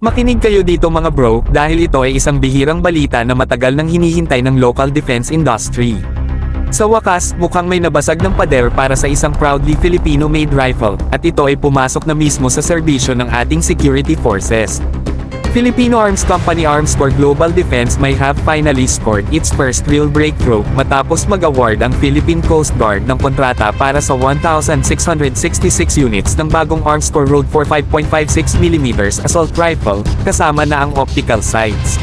Makinig kayo dito mga bro, dahil ito ay isang bihirang balita na matagal nang hinihintay ng local defense industry. Sa wakas, mukhang may nabasag ng pader para sa isang proudly Filipino-made rifle, at ito ay pumasok na mismo sa serbisyo ng ating security forces. Filipino Arms Company Arms for Global Defense may have finally scored its first real breakthrough matapos mag-award ang Philippine Coast Guard ng kontrata para sa 1,666 units ng bagong Arms for Road 4 5.56mm assault rifle, kasama na ang optical sights.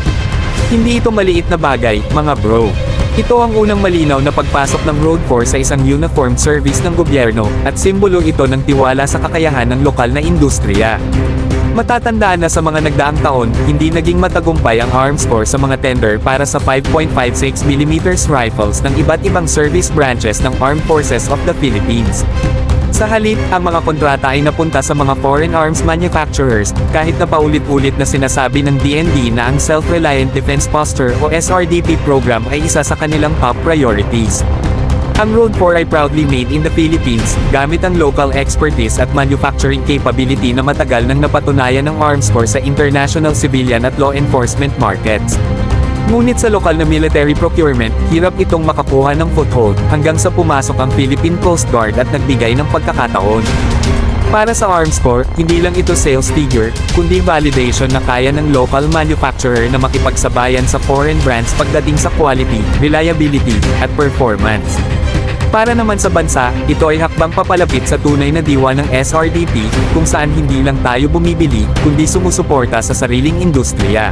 Hindi ito maliit na bagay, mga bro. Ito ang unang malinaw na pagpasok ng Road 4 sa isang uniformed service ng gobyerno, at simbolo ito ng tiwala sa kakayahan ng lokal na industriya. Matatandaan na sa mga nagdaang taon, hindi naging matagumpay ang Arms Corps sa mga tender para sa 5.56mm rifles ng iba't ibang service branches ng Armed Forces of the Philippines. Sa halip, ang mga kontrata ay napunta sa mga foreign arms manufacturers, kahit na paulit-ulit na sinasabi ng DND na ang Self-Reliant Defense Posture o SRDP program ay isa sa kanilang top priorities. Ang Road 4 ay proudly made in the Philippines, gamit ang local expertise at manufacturing capability na matagal nang napatunayan ng Arms Corps sa international civilian at law enforcement markets. Ngunit sa lokal na military procurement, hirap itong makakuha ng foothold, hanggang sa pumasok ang Philippine Coast Guard at nagbigay ng pagkakataon. Para sa Arms Corps, hindi lang ito sales figure, kundi validation na kaya ng local manufacturer na makipagsabayan sa foreign brands pagdating sa quality, reliability, at performance. Para naman sa bansa, ito ay hakbang papalapit sa tunay na diwa ng SRDP, kung saan hindi lang tayo bumibili, kundi sumusuporta sa sariling industriya.